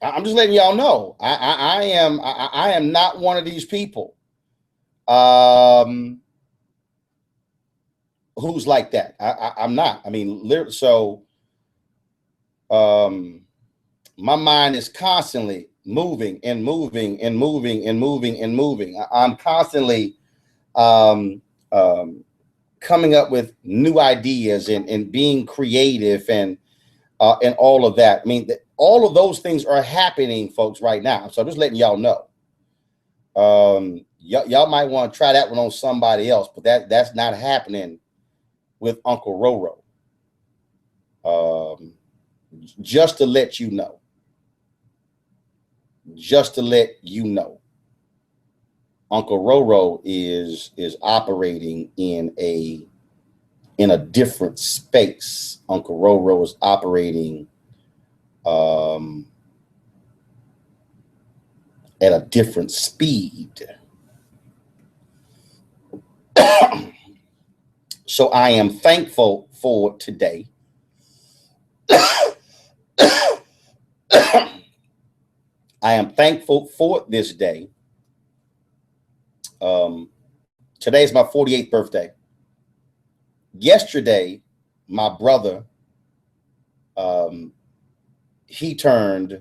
I'm just letting y'all know. I am not one of these people um, who's like that. I'm not. I mean, so um, my mind is constantly moving and moving and moving and moving and moving. I'm constantly um, um, coming up with new ideas and being creative and all of that. I mean, all of those things are happening, folks, right now. So I'm just letting y'all know. Y'all might want to try that one on somebody else, but that's not happening with Uncle Roro. Um, just to let you know. Just to let you know. Uncle Roro is operating in a different space. Uncle Roro is operating um, at a different speed. So I am thankful for today. I am thankful for this day. Um, Today is my 48th birthday. Yesterday, my brother, um, he turned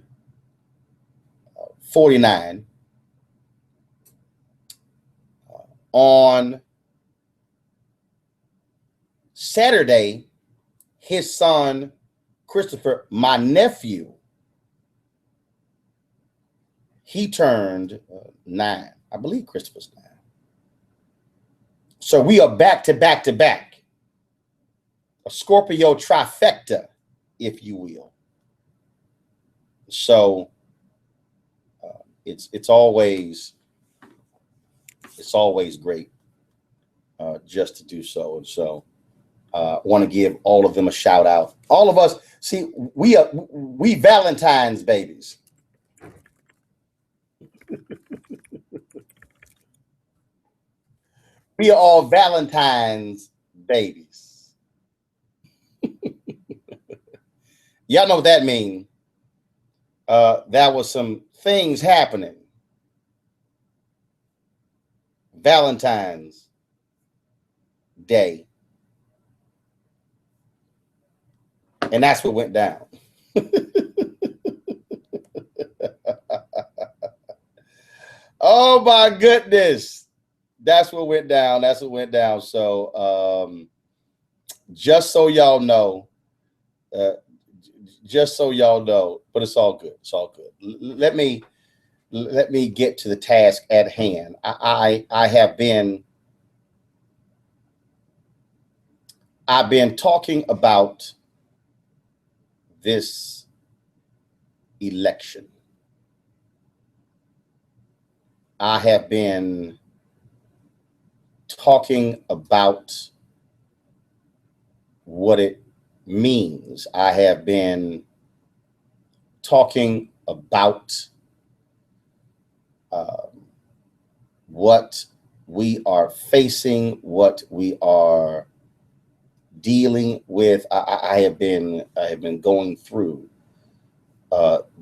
49. On Saturday, his son, Christopher, my nephew, he turned 9. I believe Christopher's 9. So we are back to back to back. A Scorpio trifecta, if you will. So it's always great just to do so. And so want to give all of them a shout out. All of us, see, we Valentine's babies. We are all Valentine's babies. Y'all know what that means. There was some things happening. Valentine's Day. And that's what went down. Oh my goodness. That's what went down. That's what went down. So just so y'all know, uh, but it's all good. It's all good. Let me get to the task at hand. I've been talking about this election. I have been talking about what it means. I have been talking about what we are facing, what we are dealing with. I have been going through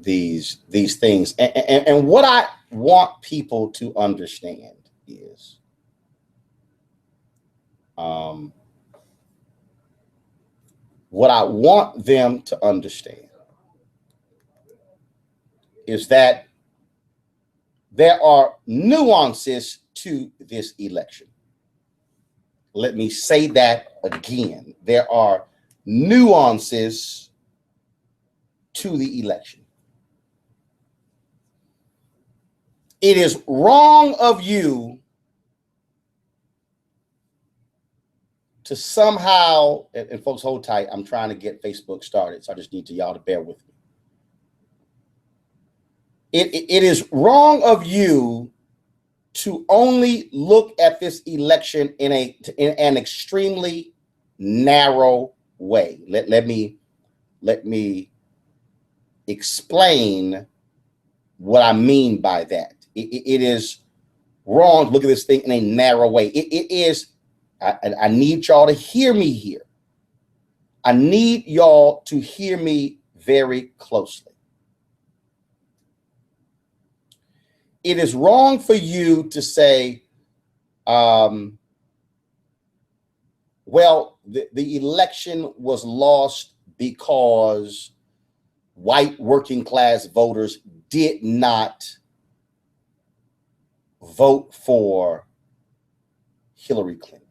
these things, and what I want people to understand is what I want them to understand is that there are nuances to this election. Let me say that again. There are nuances to the election. It is wrong of you to somehow, and folks, hold tight. I'm trying to get Facebook started, so I just need y'all to bear with me. It is wrong of you to only look at this election in an extremely narrow way. Let me explain what I mean by that. It is wrong to look at this thing in a narrow way. It is. I need y'all to hear me here. I need y'all to hear me very closely. it is wrong for you to say, well, the election was lost because white working class voters did not vote for Hillary Clinton.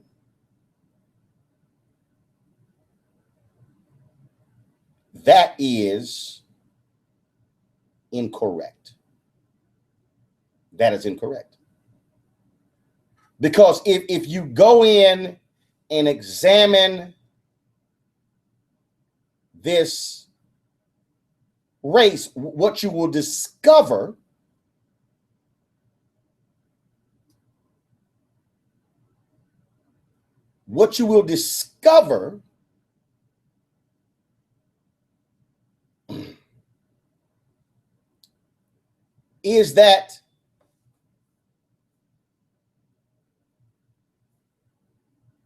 That is incorrect. That is incorrect. Because if you go in and examine this race, what you will discover is that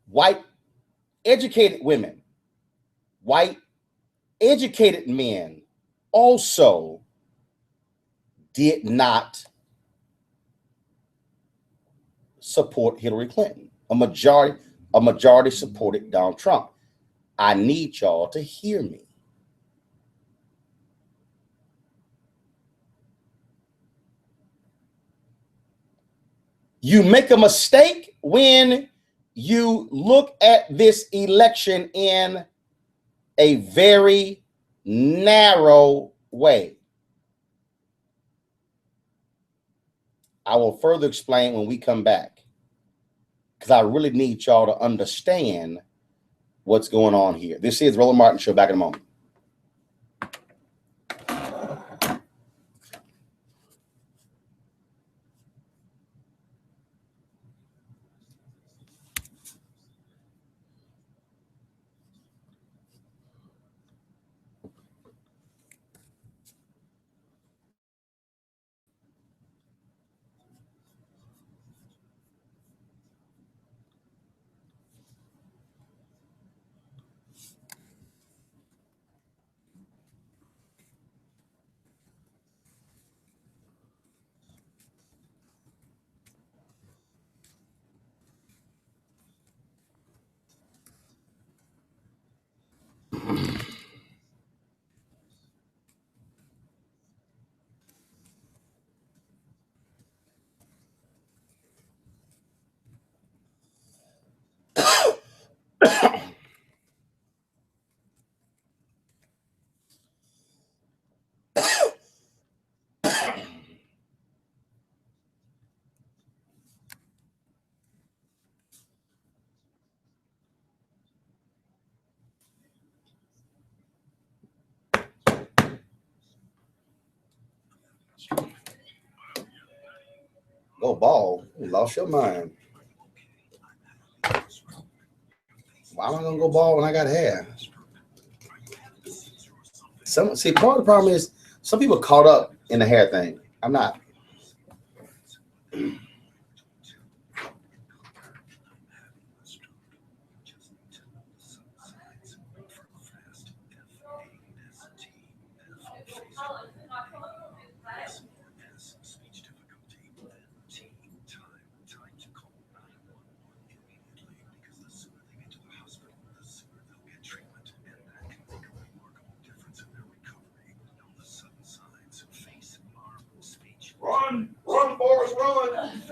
white educated women, white educated men also did not support Hillary Clinton. A majority supported Donald Trump. I need y'all to hear me. You make a mistake when you look at this election in a very narrow way. I will further explain when we come back, because I really need y'all to understand what's going on here. This is Roland Martin Show. Back in a moment. Go ball. You lost your mind. Why am I gonna go ball when I got hair? See, part of the problem is some people are caught up in the hair thing. I'm not. Run, Forrest, run.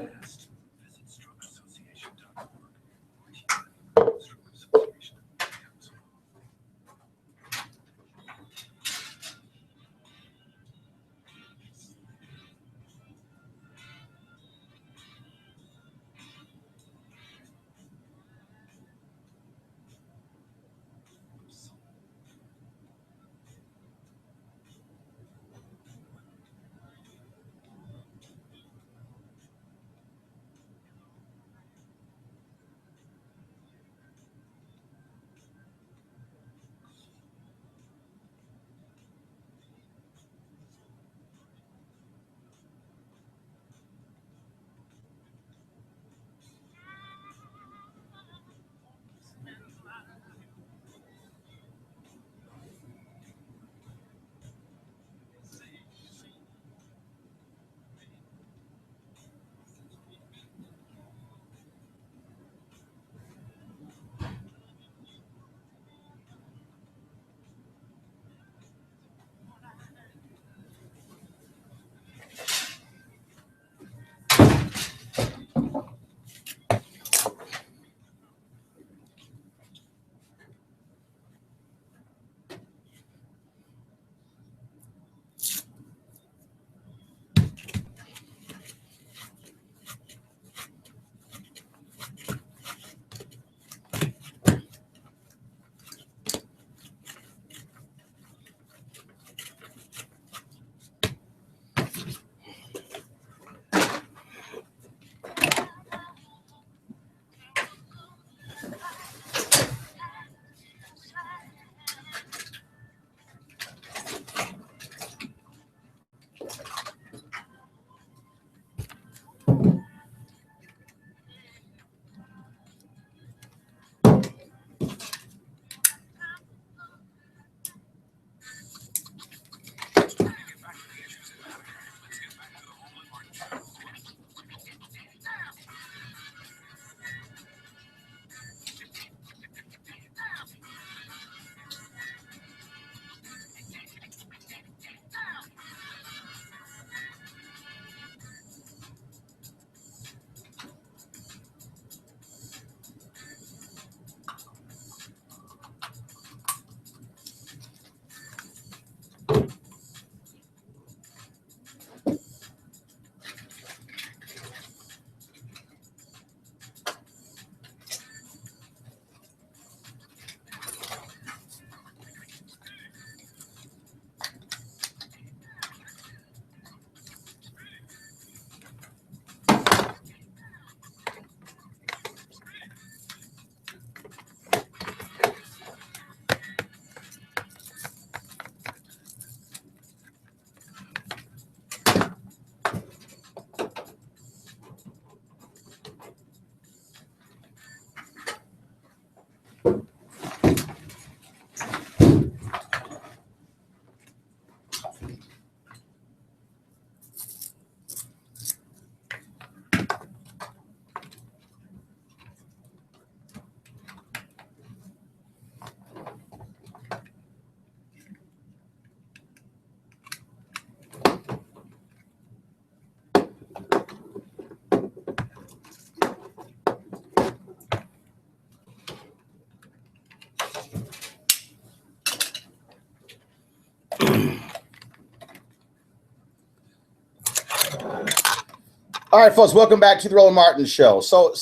All right, folks, welcome back to the Roland Martin Show. So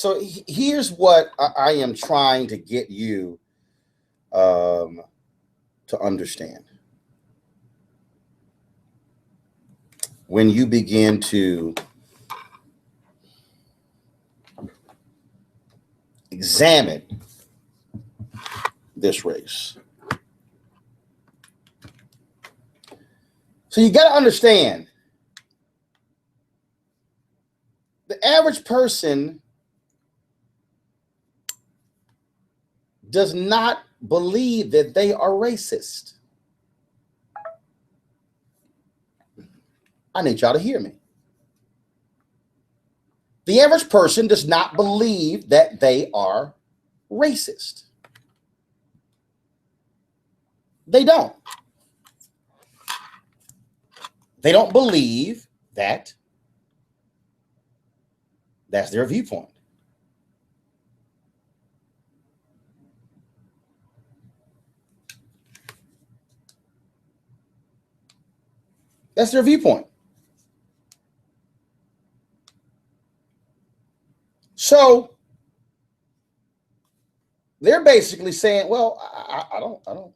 here's what I am trying to get you to understand. When you begin to examine this race. So you got to understand, the average person does not believe that they are racist. I need y'all to hear me. The average person does not believe that they are racist. They don't. They don't believe that that's their viewpoint. That's their viewpoint. So they're basically saying, well, I don't,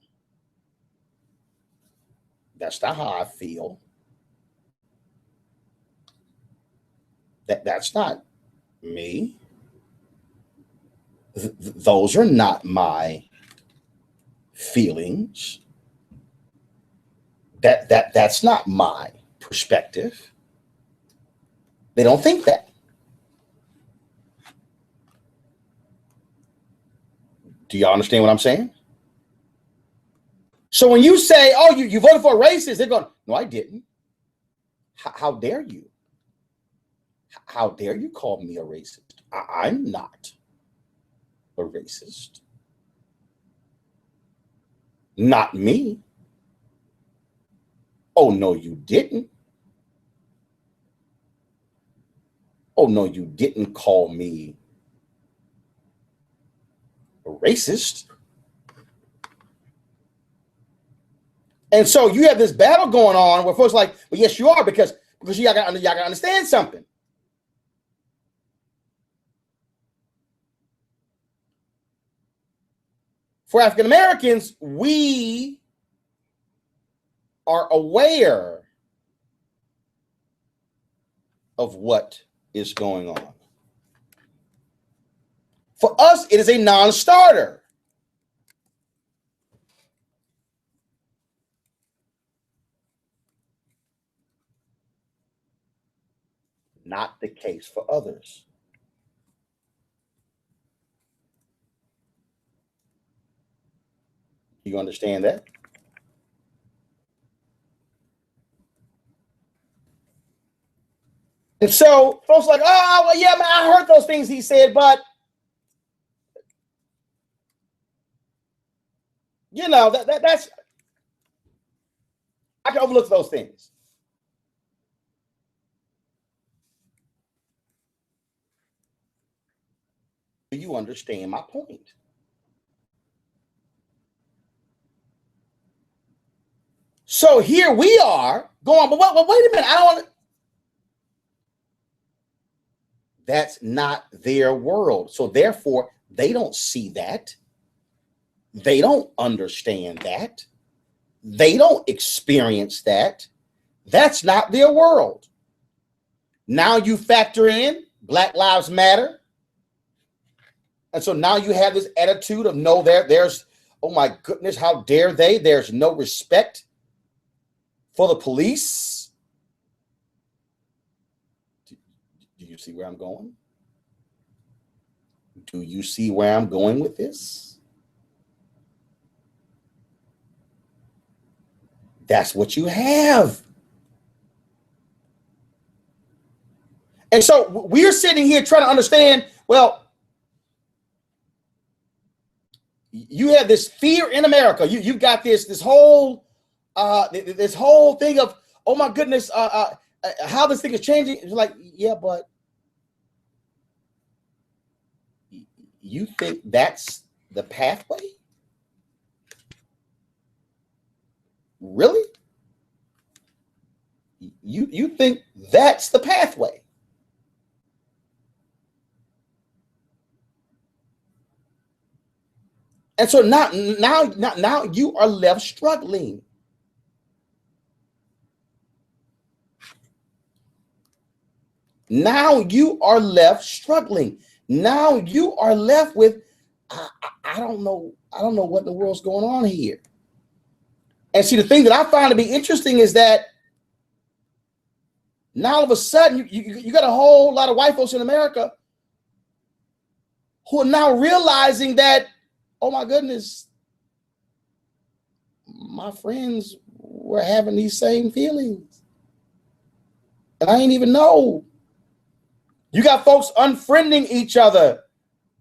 that's not how I feel. That's not me. Those are not my feelings. That's not my perspective. They don't think that. Do y'all understand what I'm saying? So when you say, oh, you voted for a racist, they're going, no, I didn't. How dare you? How dare you call me a racist? I'm not a racist. Not me. Oh, no, you didn't. Oh, no, you didn't call me a racist. And so you have this battle going on where folks are like, well, yes, you are, because y'all got to understand something. For African Americans, we are aware of what is going on. For us, it is a non-starter. Not the case for others. You understand that? And so folks are like, oh, well, yeah, man, I heard those things he said, but you know, that's, I can overlook those things. Do you understand my point? So here we are going, but wait a minute, I don't want to. That's not their world. So therefore, they don't see that. They don't understand that. They don't experience that. That's not their world. Now you factor in Black Lives Matter. And so now you have this attitude of, no, there's, oh my goodness, how dare they? There's no respect for the police. Do you see where I'm going? Do you see where I'm going with this? That's what you have. And so we're sitting here trying to understand, well, you have this fear in America. You've got this whole thing of, oh my goodness, how this thing is changing. It's like, yeah, but you think that's the pathway? Really? You think that's the pathway. And so now you are left struggling. Now you are left struggling. Now you are left with, I don't know what in the world's going on here. And see, the thing that I find to be interesting is that now all of a sudden you got a whole lot of white folks in America who are now realizing that, oh my goodness, my friends were having these same feelings. And I didn't even know. You got folks unfriending each other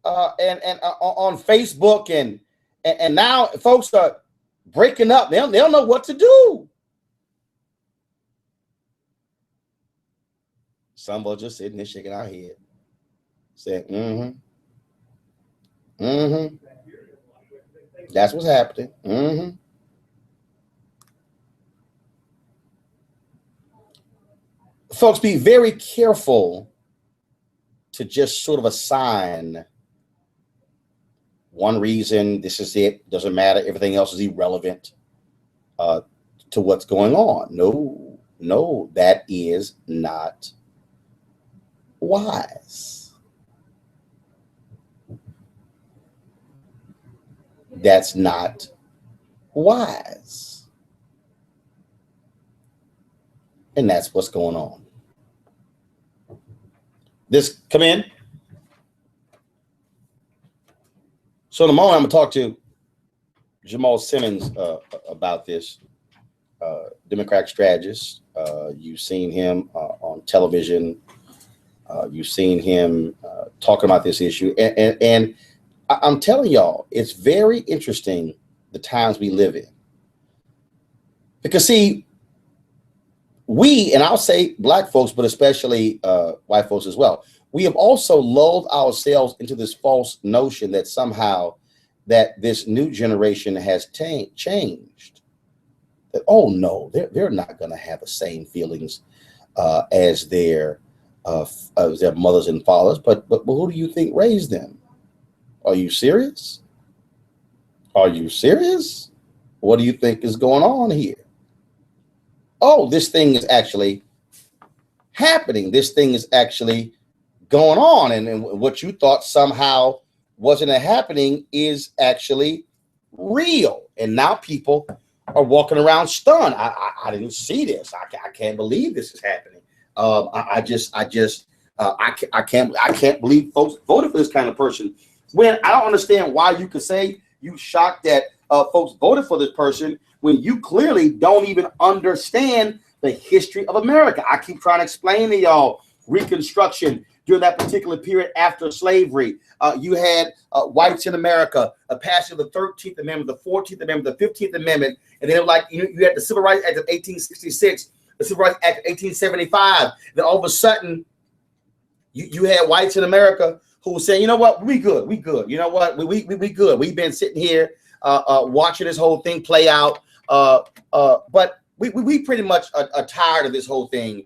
and on Facebook, and now folks are breaking up. They don't know what to do. Some of us just sitting there shaking our head, saying, that's what's happening. Folks, be very careful to just sort of assign one reason, this is it, doesn't matter, everything else is irrelevant to what's going on. No, that is not wise. That's not wise. And that's what's going on. This, come in. So in the moment, I'm going to talk to Jamal Simmons about this, Democratic strategist. You've seen him on television. You've seen him talking about this issue. And I'm telling y'all, it's very interesting the times we live in. Because see, we, and I'll say black folks, but especially white folks as well, we have also lulled ourselves into this false notion that somehow that this new generation has changed. That, oh no, they're not going to have the same feelings as their mothers and fathers. But who do you think raised them? Are you serious? Are you serious? What do you think is going on here? Oh, this thing is actually happening. This thing is actually going on. And what you thought somehow wasn't happening is actually real. And now people are walking around stunned. I didn't see this. I can't believe this is happening. I can't believe folks voted for this kind of person. When I don't understand why you could say you shocked that folks voted for this person when you clearly don't even understand the history of America. I keep trying to explain to y'all Reconstruction during that particular period after slavery. You had whites in America, a passage of the 13th Amendment, the 14th Amendment, the 15th Amendment, and then like you had the Civil Rights Act of 1866, the Civil Rights Act of 1875. Then all of a sudden, you had whites in America who were saying, you know what, we good. You know what, we good. We've been sitting here watching this whole thing play out. But we pretty much are tired of this whole thing.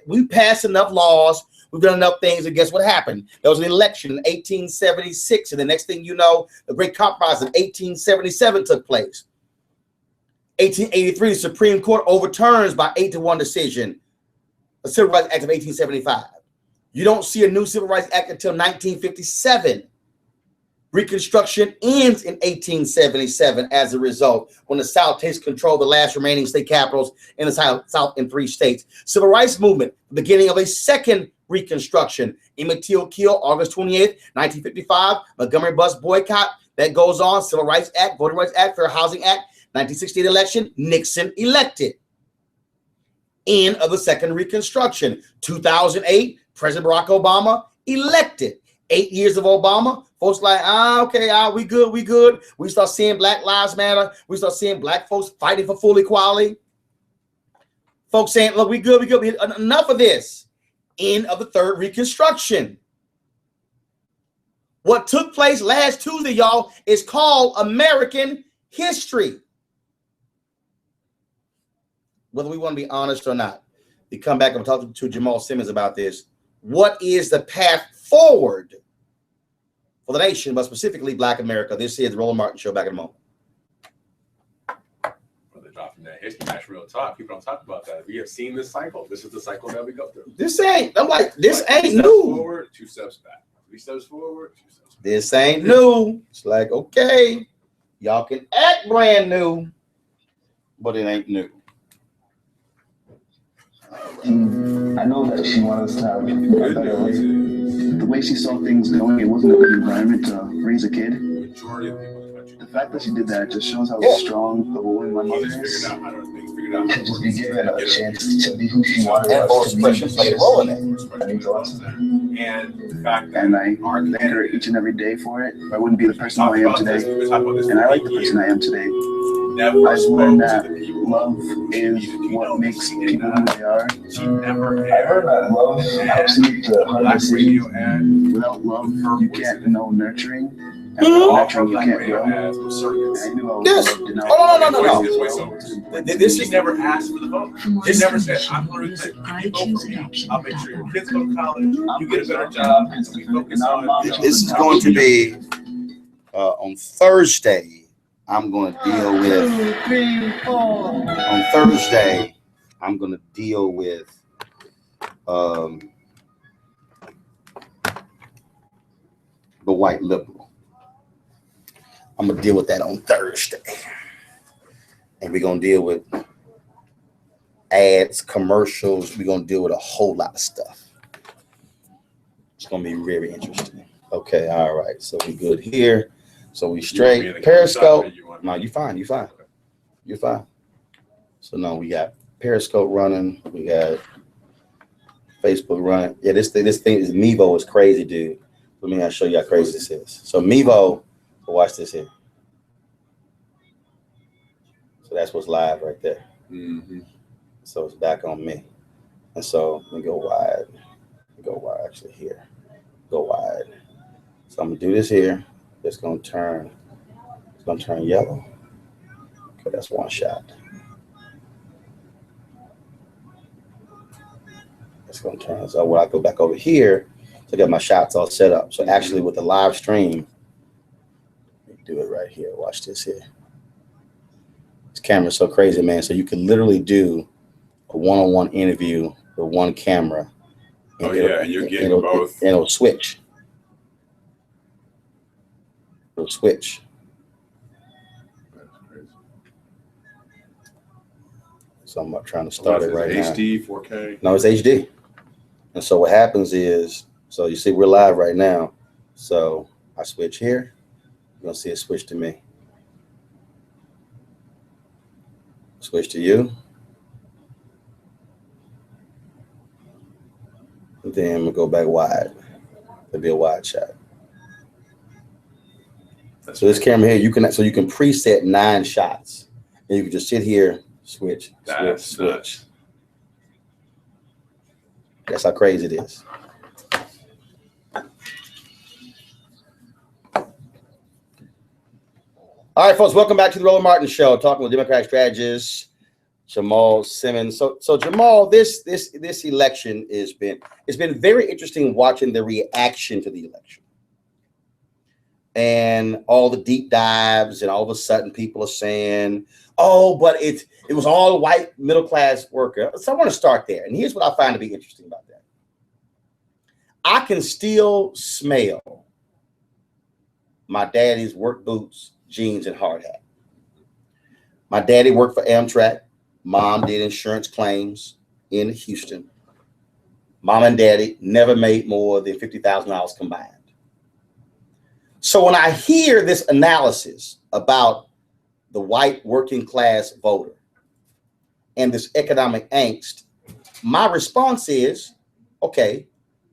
We passed enough laws. We've done enough things. And guess what happened? There was an election in 1876. And the next thing you know, the Great Compromise of 1877 took place. 1883, the Supreme Court overturns by 8-1 decision the Civil Rights Act of 1875. You don't see a new Civil Rights Act until 1957. Reconstruction ends in 1877 as a result, when the South takes control of the last remaining state capitals in the South in 3 states. Civil rights movement, beginning of a second Reconstruction. Emmett Till kill, August 28th, 1955. Montgomery bus boycott, that goes on. Civil Rights Act, Voting Rights Act, Fair Housing Act, 1968 election, Nixon elected. End of the second Reconstruction. 2008, President Barack Obama elected. 8 years of Obama, folks like, okay, we good. We start seeing Black Lives Matter. We start seeing black folks fighting for full equality. Folks saying, look, we good. Enough of this. End of the third Reconstruction. What took place last Tuesday, y'all, is called American history. whether we want to be honest or not, we come back and talk to Jamal Simmons about this. What is the path forward for the nation, but specifically Black America? This is the Roland Martin Show. Back in a moment. Well, they're dropping that history match real talk. People don't talk about that. We have seen this cycle. This is the cycle that we go through. This ain't new. Forward, 2 steps back. 3 steps forward, 2 steps back. This ain't new. It's like, okay, y'all can act brand new, but it ain't new. I know that she wanted us to have a better life. The way she saw things going, it wasn't a good environment to raise a kid. Majority of people in the country. The fact that she did that just shows how strong of a woman my mother is. To just be given a chance to be who she wanted us to be. Expression played a role in it. That means a lot to me. And the fact that And I thank her each and every day for it. I wouldn't be the person who I am today. And I like the person I am today. I've learned that love is what makes people who they are. I heard that love helps you to understand. Without love, you can't know nurturing. And without nurturing, you can't grow. I knew I was loved and no. This is never asked for the vote. It never said, I'm going to vote for you. I'll make sure your kids go to college, you get a better job, and we focus on. This is going to be on Thursday. I'm going to deal with on Thursday. I'm going to deal with the white liberal. I'm going to deal with that on Thursday, and we're going to deal with ads, commercials. We're going to deal with a whole lot of stuff. It's going to be very interesting. Okay, all right. So we good here. So we straight. Periscope. No, you fine. You fine. You're fine. So no, we got Periscope running. We got Facebook running. Yeah, this thing is Mevo is crazy, dude. Let me show you how crazy this is. So Mevo, watch this here. So that's what's live right there. Mm-hmm. So it's back on me. And so let me go wide. Actually here. Go wide. So I'm gonna do this here. It's gonna turn yellow. Okay, that's one shot. It's gonna turn. So when I go back over here, so I got my shots all set up. So actually with the live stream, let me do it right here. Watch this here. This camera's so crazy, man. So you can literally do a one-on-one interview with one camera. And and you're getting both. And it'll switch. It'll switch. That's crazy. So I'm trying to start it right now. HD, 4K? No, it's HD. And so what happens is, so you see we're live right now. So I switch here. You're going to see it switch to me. Switch to you. And then I'm going to go back wide. It'll be a wide shot. So this camera here, you can preset 9 shots, and you can just sit here, switch. That's how crazy it is. All right, folks, welcome back to the Roland Martin Show, talking with Democratic strategist Jamal Simmons. So Jamal, this election it's been very interesting watching the reaction to the election. And all the deep dives, and all of a sudden people are saying, oh, but it was all white middle-class worker. So I want to start there. And here's what I find to be interesting about that. I can still smell my daddy's work boots, jeans, and hard hat. My daddy worked for Amtrak. Mom did insurance claims in Houston. Mom and daddy never made more than $50,000 combined. So when I hear this analysis about the white working class voter and this economic angst, my response is, okay,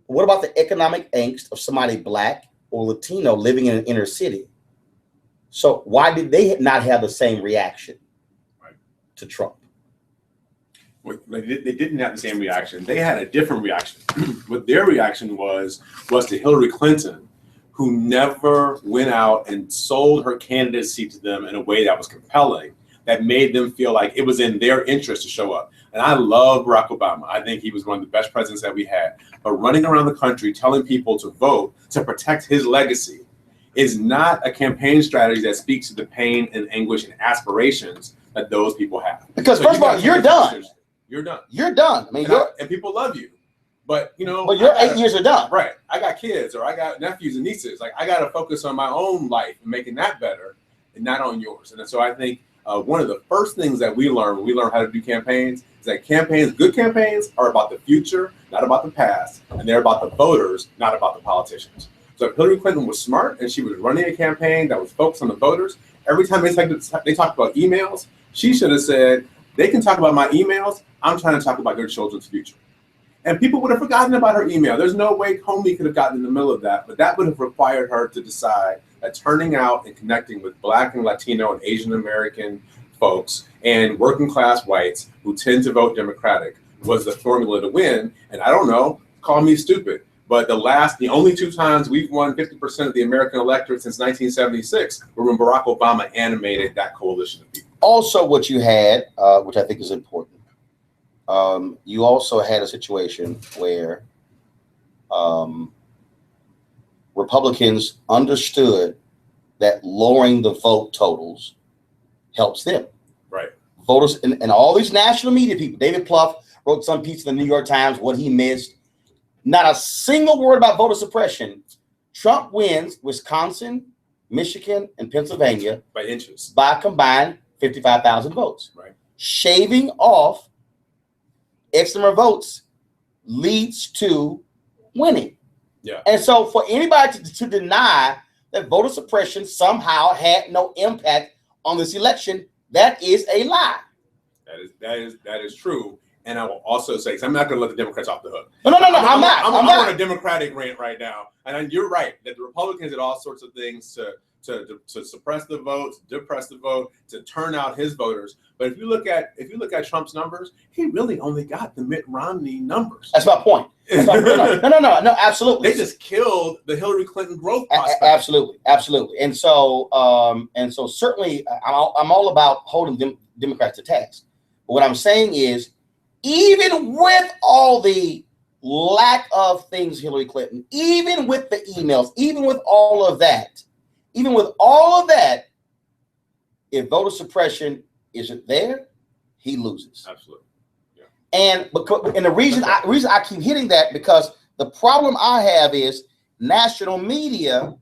what about the economic angst of somebody Black or Latino living in an inner city? So why did they not have the same reaction to Trump? Well, they didn't have the same reaction. They had a different reaction. What their reaction was to Hillary Clinton, who never went out and sold her candidacy to them in a way that was compelling. that made them feel like it was in their interest to show up. And I love Barack Obama. I think he was one of the best presidents that we had. But running around the country telling people to vote to protect his legacy is not a campaign strategy that speaks to the pain and anguish and aspirations that those people have. Because first of all, you're done. You're done. You're done. I mean, and people love you. But but your 8 years are done. Right. I got kids or I got nephews and nieces. Like I got to focus on my own life and making that better and not on yours. And so I think one of the first things that we learn when we learn how to do campaigns is that good campaigns are about the future, not about the past. And they're about the voters, not about the politicians. So if Hillary Clinton was smart and she was running a campaign that was focused on the voters, every time they talked about emails, she should have said, they can talk about my emails. I'm trying to talk about your children's future. And people would have forgotten about her email. There's no way Comey could have gotten in the middle of that, but that would have required her to decide that turning out and connecting with Black and Latino and Asian American folks and working class whites who tend to vote Democratic was the formula to win. And I don't know, call me stupid, but the only 2 times we've won 50% of the American electorate since 1976 were when Barack Obama animated that coalition of people. Also, what you had, which I think is important, you also had a situation where Republicans understood that lowering the vote totals helps them. Right. Voters and all these national media people. David Plouffe wrote some piece in the New York Times, what he missed. Not a single word about voter suppression. Trump wins Wisconsin, Michigan, and Pennsylvania by inches, by combined 55,000 votes. Right. Shaving off X number of votes leads to winning. Yeah. And so for anybody to deny that voter suppression somehow had no impact on this election, that is a lie. That is true. And I will also say, because I'm not going to let the Democrats off the hook. No, I'm not. I'm on a Democratic rant right now. And you're right that the Republicans did all sorts of things to suppress the votes, depress the vote, to turn out his voters. But if you look at Trump's numbers, he really only got the Mitt Romney numbers. That's my point. No, absolutely. They just killed the Hillary Clinton growth prospect. Absolutely. And so certainly I'm all about holding Democrats to task. But what I'm saying is, even with all the lack of things, Hillary Clinton, even with the emails, even with all of that, if voter suppression isn't there, he loses. Absolutely. Yeah. And the reason I keep hitting that, because the problem I have is national media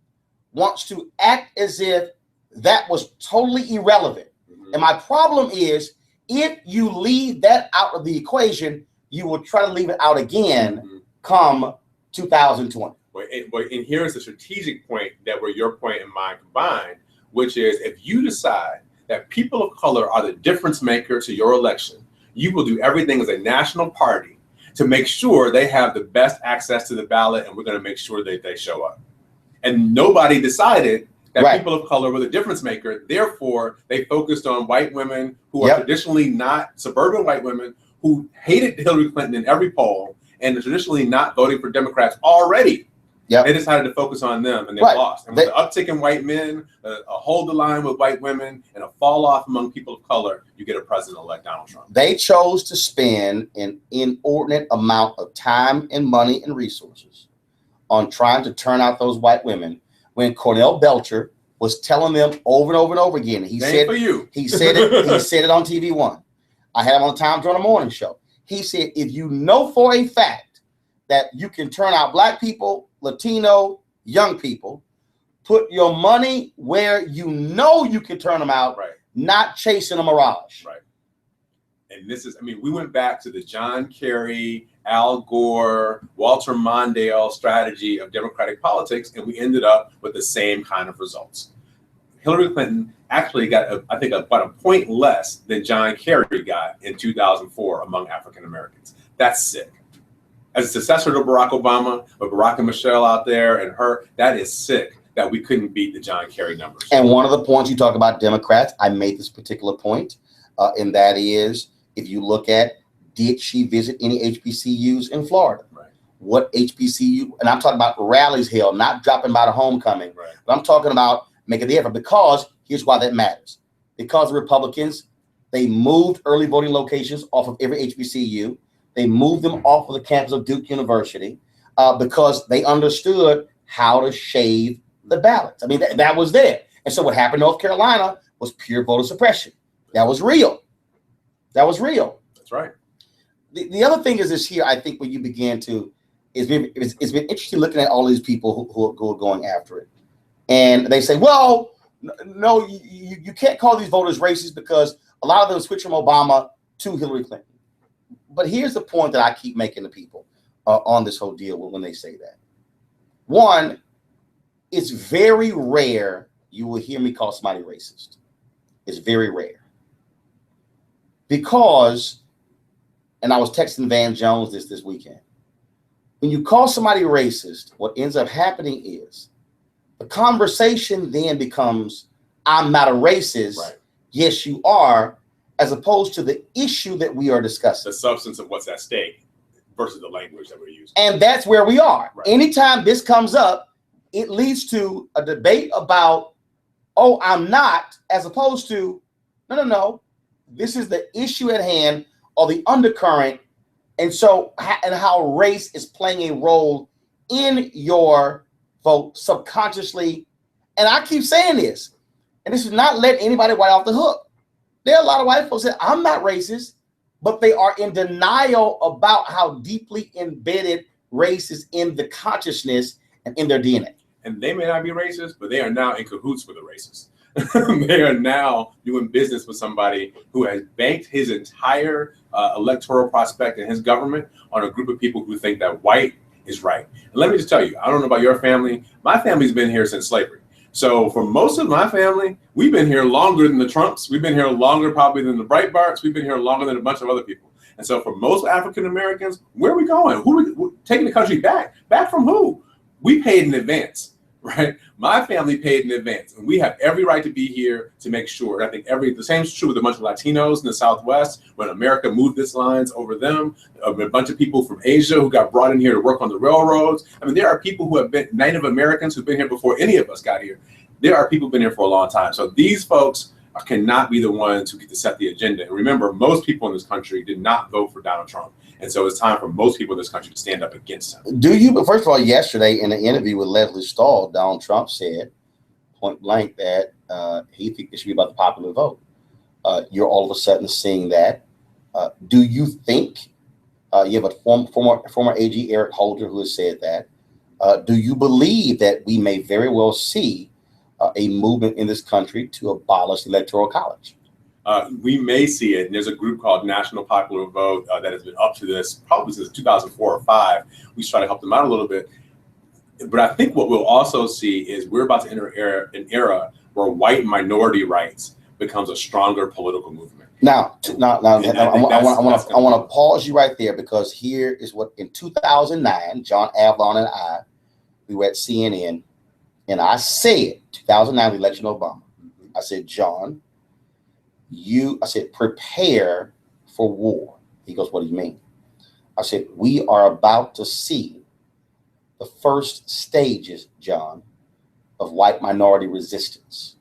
wants to act as if that was totally irrelevant. Mm-hmm. And my problem is, if you leave that out of the equation, you will try to leave it out again come 2020. And here's the strategic point that were your point and mine combined, which is if you decide that people of color are the difference maker to your election, you will do everything as a national party to make sure they have the best access to the ballot, and we're going to make sure that they show up. And nobody decided that people of color were the difference maker. Therefore, they focused on white women who are traditionally not suburban white women who hated Hillary Clinton in every poll and are traditionally not voting for Democrats already. They decided to focus on them, and they lost. And with the uptick in white men, a hold the line with white women, and a fall off among people of color, you get a president-elect Donald Trump. They chose to spend an inordinate amount of time and money and resources on trying to turn out those white women, when Cornell Belcher was telling them over and over and over again. He said it on TV One. I had him on the Tom Joyner Morning Show. He said, if you know for a fact that you can turn out Black people, Latino, young people, put your money where you know you can turn them out, not chasing a mirage. Right. And this is, we went back to the John Kerry, Al Gore, Walter Mondale strategy of Democratic politics, and we ended up with the same kind of results. Hillary Clinton actually got, I think, about a point less than John Kerry got in 2004 among African Americans. That's sick. As a successor to Barack Obama, with Barack and Michelle out there and her, that is sick that we couldn't beat the John Kerry numbers. And one of the points you talk about Democrats, I made this particular point, and that is, if you look at, did she visit any HBCUs in Florida? Right. What HBCU, and I'm talking about rallies held, not dropping by the homecoming, but I'm talking about making the effort, because here's why that matters. Because the Republicans They moved early voting locations off of every HBCU. They moved them off of the campus of Duke University because they understood how to shave the ballots. I mean, that was there. And so what happened in North Carolina was pure voter suppression. That was real. That was real. That's right. The other thing is this here, I think, when you begin to, it's been interesting looking at all these people who are going after it. And they say, well, no, you can't call these voters racist because a lot of them switch from Obama to Hillary Clinton. But here's the point that I keep making to people on this whole deal when they say that. One, it's very rare you will hear me call somebody racist. It's very rare. Because, and I was texting Van Jones this weekend, when you call somebody racist, what ends up happening is the conversation then becomes, I'm not a racist. Right. Yes, you are, as opposed to the issue that we are discussing. The substance of what's at stake versus the language that we're using. And that's where we are. Right. Anytime this comes up, it leads to a debate about, oh, I'm not, as opposed to, no. This is the issue at hand or the undercurrent. And so, and how race is playing a role in your vote subconsciously. And I keep saying this, and this is not letting anybody white off the hook. There are a lot of white folks that I'm not racist, but they are in denial about how deeply embedded race is in the consciousness and in their DNA. And they may not be racist, but they are now in cahoots with the racists. They are now doing business with somebody who has banked his entire electoral prospect in his government on a group of people who think that white is right. And let me just tell you, I don't know about your family. My family's been here since slavery. So for most of my family, we've been here longer than the Trumps. We've been here longer probably than the Breitbarts. We've been here longer than a bunch of other people. And so for most African Americans, where are we going? Who are we taking the country back? Back from who? We paid in advance, right? My family paid in advance, and we have every right to be here to make sure. I think the same is true with a bunch of Latinos in the Southwest. When America moved its lines over them, a bunch of people from Asia who got brought in here to work on the railroads. I mean, there are people who have been Native Americans who've been here before any of us got here. There are people who've been here for a long time. So these folks cannot be the ones who get to set the agenda. And remember, most people in this country did not vote for Donald Trump. And so it's time for most people in this country to stand up against him. Do you? But first of all, yesterday in an interview with Leslie Stahl, Donald Trump said point blank that he thinks it should be about the popular vote. You're all of a sudden seeing that. Do you think you have a former AG Eric Holder who has said that? Do you believe that we may very well see a movement in this country to abolish the Electoral College? We may see it. And there's a group called National Popular Vote that has been up to this probably since 2004 or 5. We try to help them out a little bit. But I think what we'll also see is we're about to enter an era where white minority rights becomes a stronger political movement. Now, I want to pause you right there, because here is what in 2009, John Avlon and I, we were at CNN, and I said, 2009, the election of Obama, I said, John, I said, prepare for war. He goes, what do you mean? I said, we are about to see the first stages, John, of white minority resistance.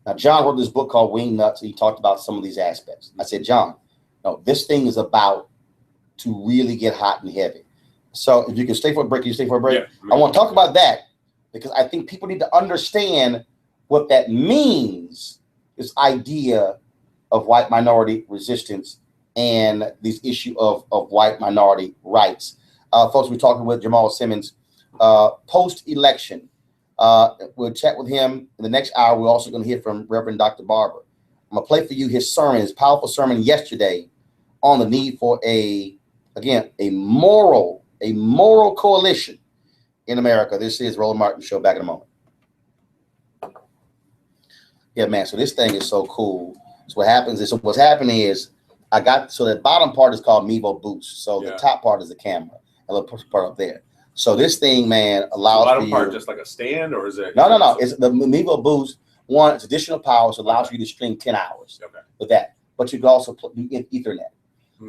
Now, John wrote this book called Wing Nuts, and he talked about some of these aspects. I said, John, no, this thing is about to really get hot and heavy. So if you can stay for a break, Yeah, I want to talk about that, because I think people need to understand what that means, this idea of white minority resistance and this issue of white minority rights. Folks, we're talking with Jamal Simmons post-election. We'll chat with him in the next hour. We're also going to hear from Reverend Dr. Barber. I'm going to play for you his sermon, his powerful sermon yesterday on the need for a moral coalition in America. This is Roland Martin Show. Back in a moment. Yeah, man. So this thing is so cool. So what happens is, what's happening is the bottom part is called Mevo Boost. So the top part is the camera. A little part up there. So this thing, man, allows the bottom part just like a stand, or is it? No. It's the Mevo Boost. One, it's additional power, so it allows you to stream 10 hours with that. But you can also put Ethernet.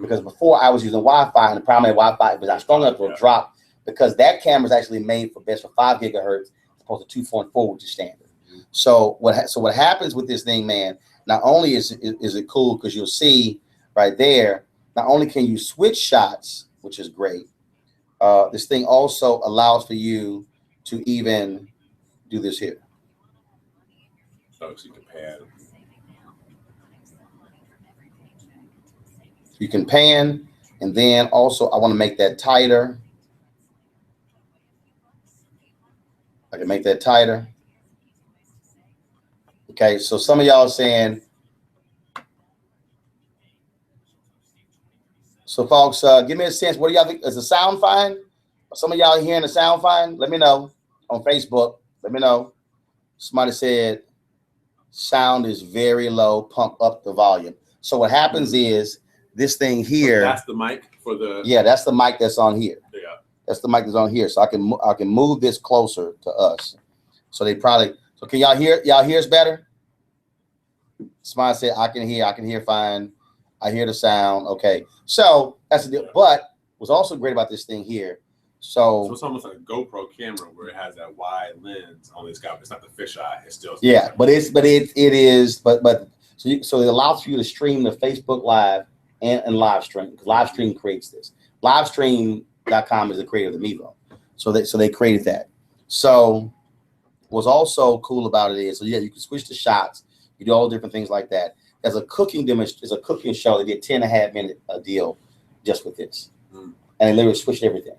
Because before I was using Wi-Fi, and the primary Wi-Fi was not strong enough to drop, because that camera is actually made for 5 gigahertz as opposed to 2.4, which is standard. So what happens with this thing, man, not only is it cool because you'll see right there, not only can you switch shots, which is great, this thing also allows for you to even do this here. Oh, so you can pan. You can pan, and then also I want to make that tighter. I can make that tighter. Okay, so some of y'all are saying, so folks, give me a sense. What do y'all think? Is the sound fine? Some of y'all hearing the sound fine? Let me know on Facebook. Let me know. Somebody said sound is very low. Pump up the volume. So what happens is this thing here. So that's the mic for the. Yeah, that's the mic that's on here. Yeah. That's the mic that's on here. So I can move this closer to us. So they probably. So can y'all hear? Y'all hear us better? Somebody said I can hear fine. I hear the sound. Okay. So that's the deal. But what's also great about this thing here. So it's almost like a GoPro camera where it has that wide lens on this guy. It's not the fisheye. It's still. Yeah, but it is. So it allows for you to stream the Facebook Live and live stream. Because live stream creates this. Livestream.com is the creator of the Mevo. So they created that. So what's also cool about it is, so yeah, you can switch the shots. You do all different things like that. As a cooking show, they did 10.5-minute deal just with this, and they literally switched everything.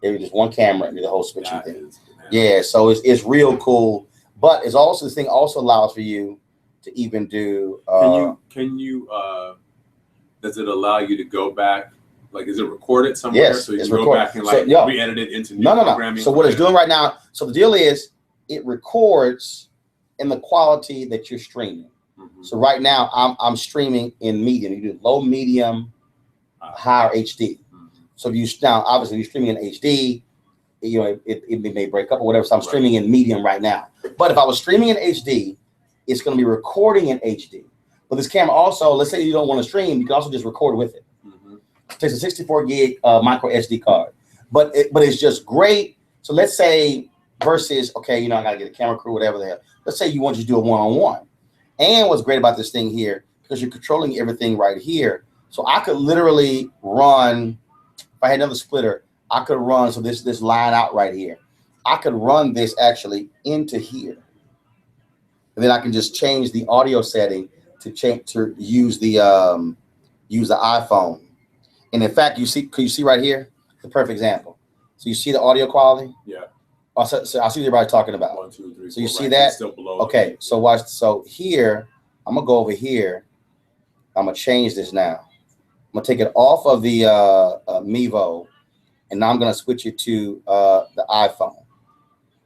They were just one camera and did the whole switching thing. Yeah, so it's real cool. But it's also this thing also allows for you to even do. Can you? Does it allow you to go back? Like, is it recorded somewhere? Yes, so you can go back and like re-edit it into new programming. So what it's doing right now? So the deal is it records in the quality that you're streaming. Mm-hmm. So right now I'm streaming in medium. You do low, medium, high, or HD. Mm-hmm. So if you now obviously you're streaming in HD, you know it may break up or whatever. So I'm streaming in medium right now. But if I was streaming in HD, it's going to be recording in HD. But this camera also, let's say you don't want to stream, you can also just record with it. Mm-hmm. It takes a 64 gig micro SD card, but it's just great. So let's say versus okay, I got to get a camera crew, whatever the hell. Let's say you want to do a one-on-one. And what's great about this thing here, because you're controlling everything right here. So I could literally run, if I had another splitter, I could run, so this line out right here. I could run this actually into here. And then I can just change the audio setting to use the iPhone. And in fact, could you see right here? The perfect example. So you see the audio quality? Yeah. So I see everybody talking about. 1, 2, 3, so you 4, see right, that? Still below. Okay, so watch. So here, I'm gonna go over here. I'm gonna change this now. I'm gonna take it off of the Mevo, and now I'm gonna switch it to the iPhone.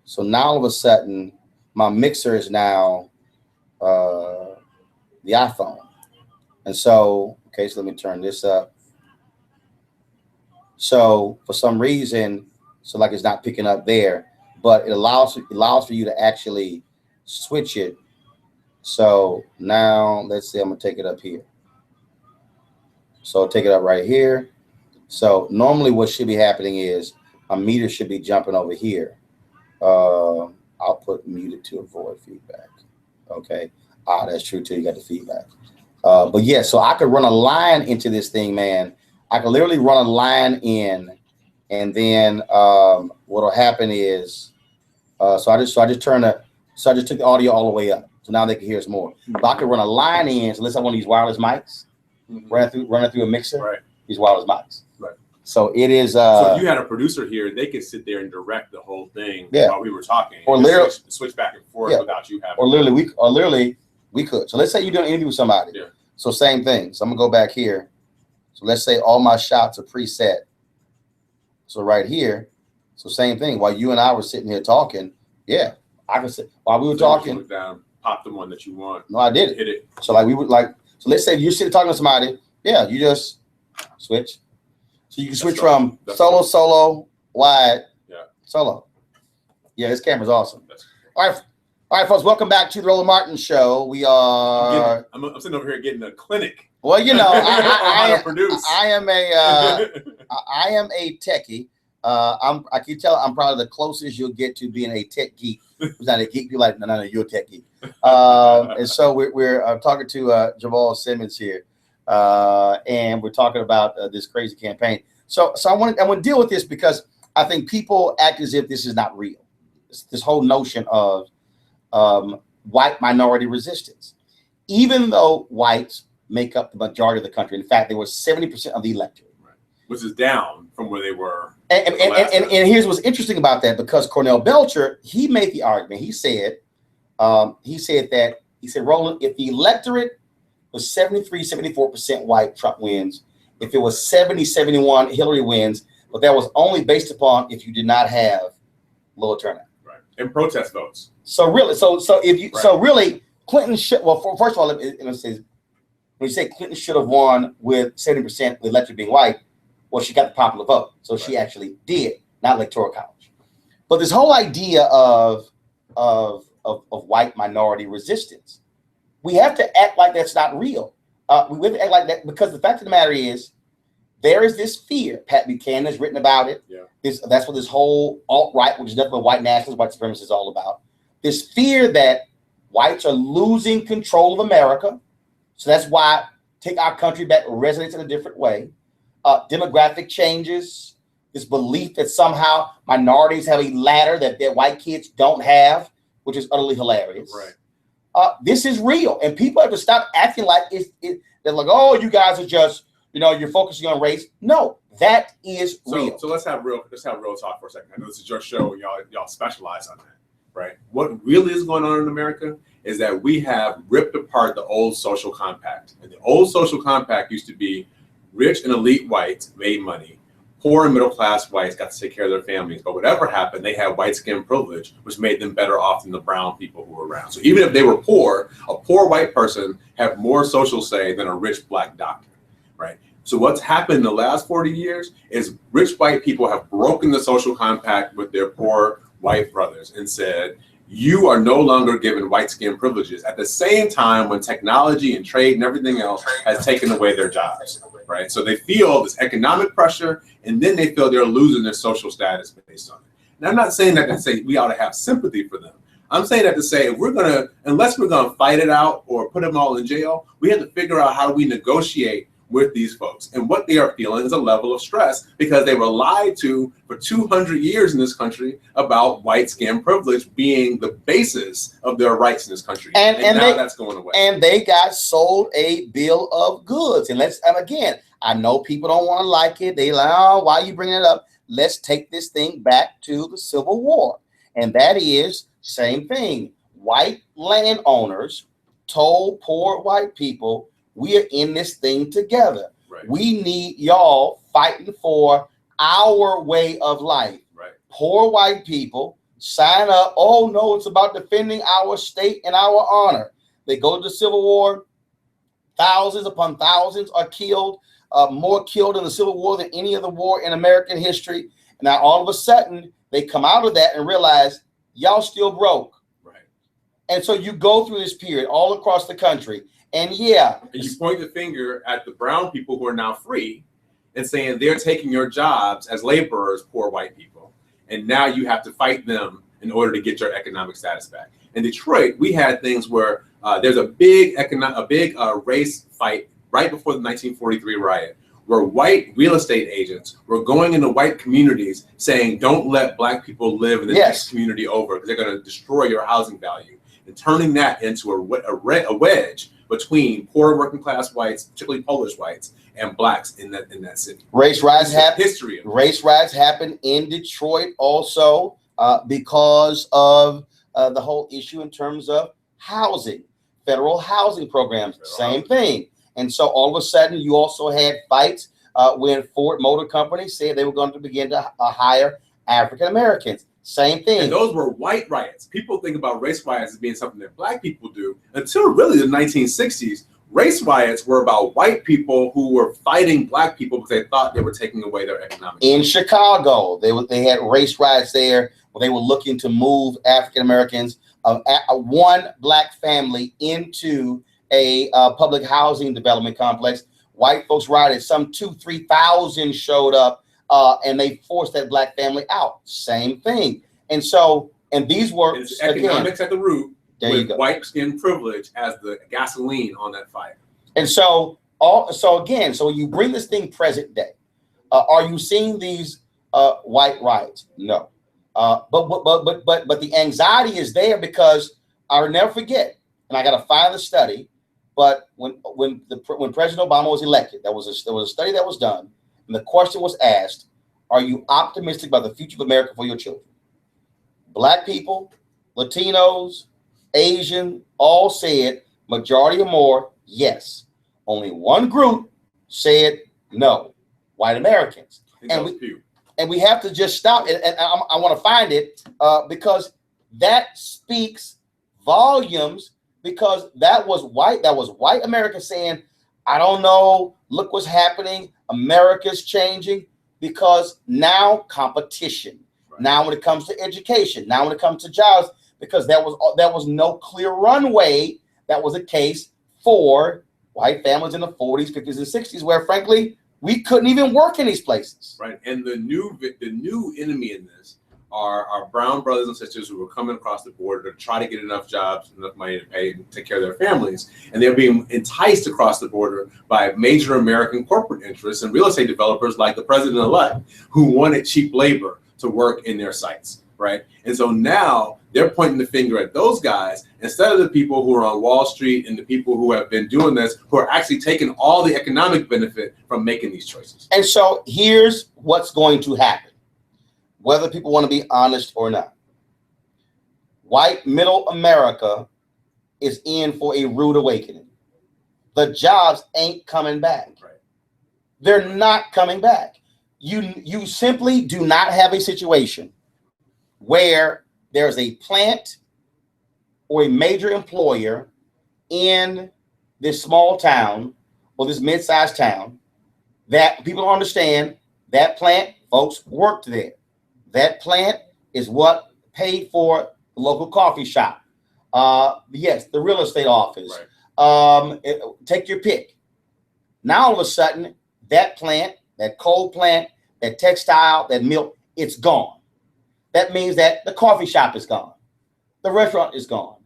So now all of a sudden, my mixer is now the iPhone, and so okay. So let me turn this up. So for some reason, so like it's not picking up there. But it allows for you to actually switch it. So now let's say I'm gonna take it up here. So I'll take it up right here. So normally what should be happening is a meter should be jumping over here. I'll put muted to avoid feedback. Okay. That's true too. You got the feedback. But yeah, so I could run a line into this thing, man. I could literally run a line in, and then what'll happen is. So I just took the audio all the way up. So now they can hear us more. Mm-hmm. But I could run a line in. So let's say I want to use wireless mics, running through a mixer. Right. Use wireless mics. Right. So it is. So if you had a producer here, they could sit there and direct the whole thing while we were talking, or literally switch back and forth without you having. Or literally we could. So let's say you're doing an interview with somebody. Yeah. So same thing. So I'm gonna go back here. So let's say all my shots are preset. So right here. So same thing. While you and I were sitting here talking, I can say while we were talking. Look down, pop the one that you want. No, I did it. Hit it. So like we would like. So let's say you're sitting talking to somebody. Yeah, you just switch. So you can switch from solo, wide, solo. Yeah, this camera's awesome. All right, folks. Welcome back to the Roland Martin Show. We are. I'm sitting over here getting a clinic. Well, I I am a techie. I can tell I'm probably the closest you'll get to being a tech geek Who's not a geek? You're like, no, you're a tech geek. And so we're talking to Jamal Simmons here, and we're talking about this crazy campaign. So I want to deal with this because I think people act as if this is not real. This whole notion of white minority resistance, even though whites make up the majority of the country. In fact, they were 70% of the electorate, right, which is down from where they were. And here's what's interesting about that, because Cornell Belcher, he made the argument. He said, Roland, if the electorate was 73-74% white, Trump wins. If it was 70-71, Hillary wins. But that was only based upon if you did not have lower turnout. Right. And protest votes. So really, Clinton should. Well, first of all, let me say, when you say Clinton should have won with 70% of the electorate being white, well, she got the popular vote, so she actually did, not electoral college. But this whole idea of white minority resistance, we have to act like that's not real. We have to act like that, because the fact of the matter is, there is this fear. Pat Buchanan has written about it. Yeah. That's what this whole alt-right, which is nothing but white nationalism, white supremacy, is all about. This fear that whites are losing control of America. So that's why Take Our Country Back resonates in a different way. Demographic changes, this belief that somehow minorities have a ladder that their white kids don't have, which is utterly hilarious. Right. This is real, and people have to stop acting like they're like, oh, you guys are just, you're focusing on race. No, that is real. So let's have real talk for a second. I know this is your show. Y'all specialize on that, right? What really is going on in America is that we have ripped apart the old social compact. And the old social compact used to be rich and elite whites made money. Poor and middle class whites got to take care of their families. But whatever happened, they had white skin privilege, which made them better off than the brown people who were around. So even if they were poor, a poor white person had more social say than a rich black doctor, right? So what's happened in the last 40 years is rich white people have broken the social compact with their poor white brothers and said, you are no longer given white skin privileges at the same time when technology and trade and everything else has taken away their jobs, right? So they feel this economic pressure, and then they feel they're losing their social status based on it. And I'm not saying that to say we ought to have sympathy for them. I'm saying that to say unless we're gonna fight it out or put them all in jail, we have to figure out how do we negotiate with these folks. And what they are feeling is a level of stress because they were lied to for 200 years in this country about white skin privilege being the basis of their rights in this country. And now that's going away. And they got sold a bill of goods. And again, I know people don't want to like it. They like, oh, why are you bringing it up? Let's take this thing back to the Civil War. And that is same thing. White landowners told poor white people, we are in this thing together. Right. We need y'all fighting for our way of life. Right. Poor white people sign up. Oh, no, it's about defending our state and our honor. They go to the Civil War. Thousands upon thousands are killed, more killed in the Civil War than any other war in American history. And now all of a sudden, they come out of that and realize y'all still broke. Right. And so you go through this period all across the country. And yeah. And you point the finger at the brown people who are now free and saying they're taking your jobs as laborers, poor white people. And now you have to fight them in order to get your economic status back. In Detroit, we had things where there's a big race fight right before the 1943 riot, where white real estate agents were going into white communities saying, don't let black people live in the next community over because they're going to destroy your housing value, and turning that into a wedge between poor working class whites, particularly Polish whites, and blacks in that city. Race riots happen. History of race riots happen in Detroit also because of the whole issue in terms of housing, federal housing programs, same thing. And so all of a sudden, you also had fights when Ford Motor Company said they were going to begin to hire African Americans. Same thing. And those were white riots. People think about race riots as being something that black people do. Until really the 1960s, race riots were about white people who were fighting black people because they thought they were taking away their economic. In Chicago, they had race riots there where they were looking to move African Americans, one black family into a public housing development complex. White folks rioted. Some 2,000-3,000 showed up. And they forced that black family out. Same thing. And so And these were it's economics at the root, with white skin privilege as the gasoline on that fire. And so you bring this thing present day. Are you seeing these white riots? No. But the anxiety is there because I'll never forget, and I got to find the study. But when President Obama was elected, there was a study that was done, and the question was asked: are you optimistic about the future of America for your children? Black people, Latinos, Asian, all said, majority or more, yes. Only one group said no, white Americans. And we have to just stop it. And I want to find it because that speaks volumes, because that was white America saying, I don't know, look what's happening. America's changing, because now competition. Right. Now when it comes to education, now when it comes to jobs, because there was no clear runway. That was the case for white families in the 40s, 50s, and 60s, where frankly, we couldn't even work in these places. Right. And the new enemy in this are our brown brothers and sisters who are coming across the border to try to get enough jobs, enough money to pay and take care of their families. And they're being enticed across the border by major American corporate interests and real estate developers like the president-elect, who wanted cheap labor to work in their sites. Right. And so now they're pointing the finger at those guys instead of the people who are on Wall Street and the people who have been doing this, who are actually taking all the economic benefit from making these choices. And so here's what's going to happen, whether people want to be honest or not. White middle America is in for a rude awakening. The jobs ain't coming back. Right. They're not coming back. You simply do not have a situation where there's a plant or a major employer in this small town or this mid-sized town that people don't understand. That plant, folks, worked there. That plant is what paid for the local coffee shop. Yes, the real estate office. Right. Take your pick. Now all of a sudden, that plant, that coal plant, that textile, that milk, it's gone. That means that the coffee shop is gone. The restaurant is gone.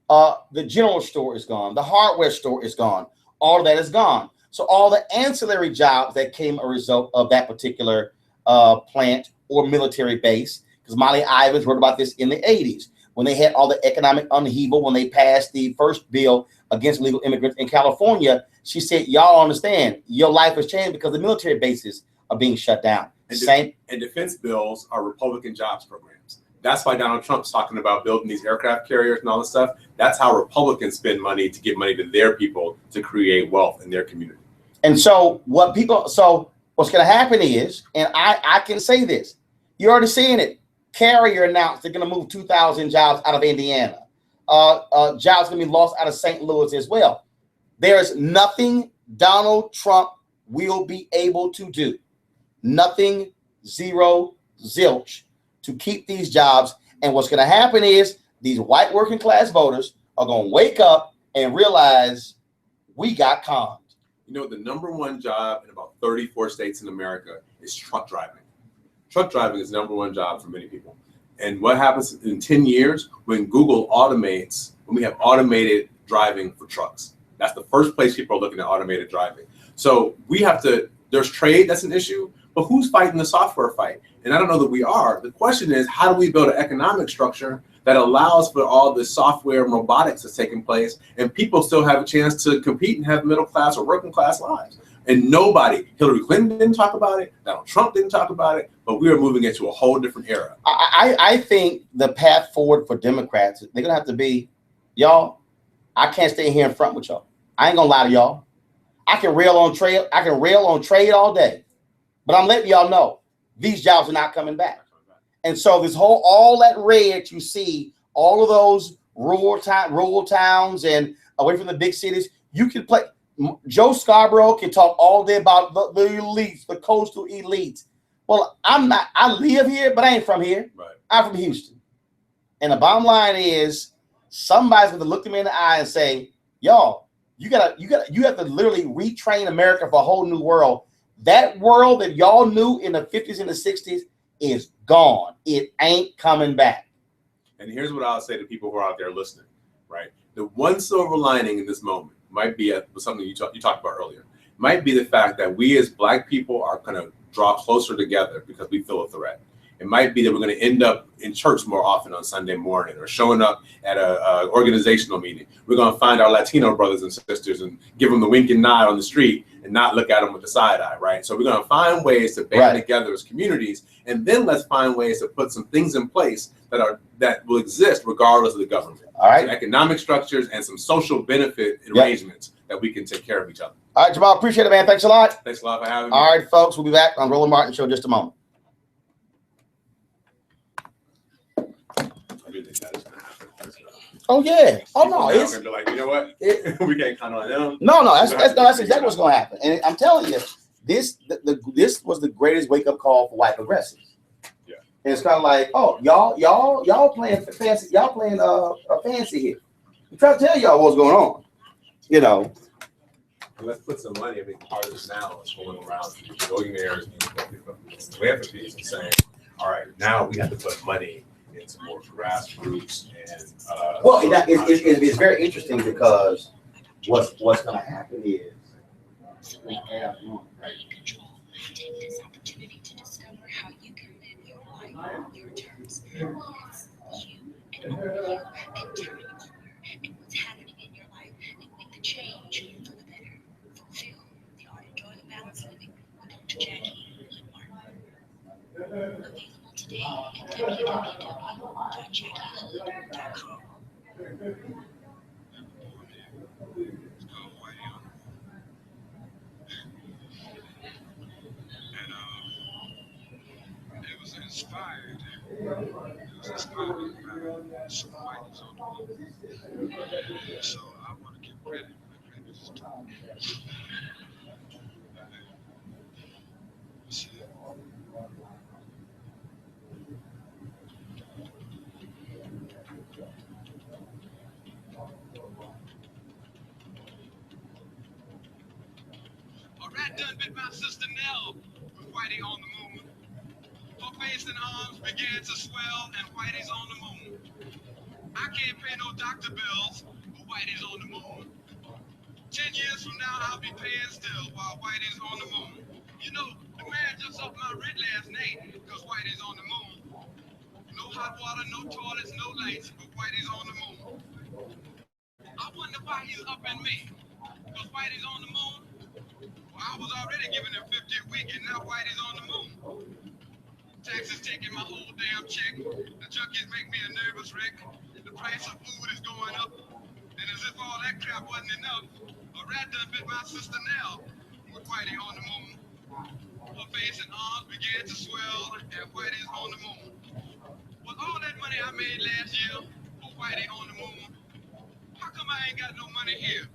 The general store is gone. The hardware store is gone. All of that is gone. So all the ancillary jobs that came a result of that particular plant or military base, because Molly Ivins wrote about this in the 80s, when they had all the economic upheaval, when they passed the first bill against illegal immigrants in California, she said, y'all understand, your life has changed because the military bases are being shut down. And defense bills are Republican jobs programs. That's why Donald Trump's talking about building these aircraft carriers and all this stuff. That's how Republicans spend money to give money to their people to create wealth in their community. And so what's going to happen is, and I can say this, you're already seeing it. Carrier announced they're going to move 2,000 jobs out of Indiana. Jobs going to be lost out of St. Louis as well. There's nothing Donald Trump will be able to do. Nothing, zero, zilch, to keep these jobs. And what's going to happen is these white working class voters are going to wake up and realize we got conned. You know, the number one job in about 34 states in America is truck driving. Truck driving is the number one job for many people. And what happens in 10 years when Google automates, when we have automated driving for trucks? That's the first place people are looking at automated driving. So we have to, there's trade, that's an issue. But who's fighting the software fight? And I don't know that we are. The question is, how do we build an economic structure that allows for all the software and robotics that's taking place, and people still have a chance to compete and have middle class or working class lives? And nobody, Hillary Clinton didn't talk about it, Donald Trump didn't talk about it, but we are moving into a whole different era. I think the path forward for Democrats, they're going to have to be, y'all, I can't stay here in front with y'all. I ain't going to lie to y'all. I can rail on trade all day. But I'm letting y'all know these jobs are not coming back. And so this all that red you see, all of those rural towns and away from the big cities, you can play. Joe Scarborough can talk all day about the elites, the coastal elites. Well, I live here, but I ain't from here. Right. I'm from Houston. And the bottom line is somebody's going to look me in the eye and say, y'all, you have to literally retrain America for a whole new world. That world that y'all knew in the 50s and the 60s is gone. It ain't coming back. And here's what I'll say to people who are out there listening, right? The one silver lining in this moment might be something you talked about earlier. Might be the fact that we as Black people are going to draw closer together because we feel a threat. It might be that we're going to end up in church more often on Sunday morning or showing up at a organizational meeting. We're going to find our Latino brothers and sisters and give them the wink and nod on the street and not look at them with the side eye, right? So we're going to find ways to band together as communities, and then let's find ways to put some things in place that will exist regardless of the government. All right. Some economic structures and some social benefit arrangements that we can take care of each other. All right, Jamal, appreciate it, man. Thanks a lot. Thanks a lot for having me. All right, folks, we'll be back on Roland Martin Show in just a moment. Oh yeah. Oh no. It's like, you know what? We can't count on them. No. That's exactly what's going to happen. And I'm telling you, this was the greatest wake up call for white progressives. Yeah. And it's kind of like, oh, y'all playing fancy. Y'all playing fancy here. I'm trying to tell y'all what's going on. You know. And let's put some money. I mean, part of this now is going around to billionaires and philanthropies and saying, all right, now we have to put money into more grassroots and well, it's very interesting because what's going to happen is we have control. Take this opportunity to discover how you can live your life on your terms. You and only you can turn a corner in what's happening in your life and make the change for the better. Fulfill the art of joy and balance living with Dr. Jackie Hood Martin. Available today at www.jackiehood.com. It was inspired. It was inspired by some writers on the book. So I want to give credit where credit is due. A rat done bit my sister Nell with Whitey on the moon. Her face and arms began to swell, and Whitey's on the moon. I can't pay no doctor bills, but Whitey's on the moon. 10 years from now, I'll be paying still while Whitey's on the moon. You know, the man just upped my rent last night, because Whitey's on the moon. No hot water, no toilets, no lights, but Whitey's on the moon. I wonder why he's upping me, because Whitey's on the moon. Well, I was already giving him 50 a week, and now Whitey's on the moon. Taxes taking my whole damn check. The junkies make me a nervous wreck. The price of food is going up. And as if all that crap wasn't enough, a rat done bit my sister Nell with Whitey on the moon. Her face and arms began to swell, and Whitey's on the moon. With all that money I made last year for Whitey on the moon, how come I ain't got no money here?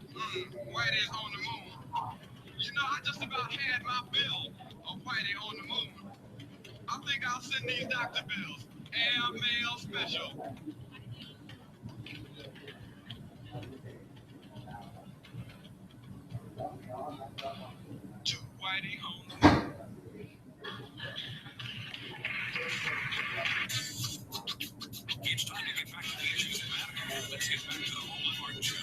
Whitey's on the moon. You know, I just about had my bill of Whitey on the moon. I think I'll send these doctor bills. Air mail special. To Whitey on the moon. It's time to get back to the issues that matter. Let's get back to the Roland Martin Show.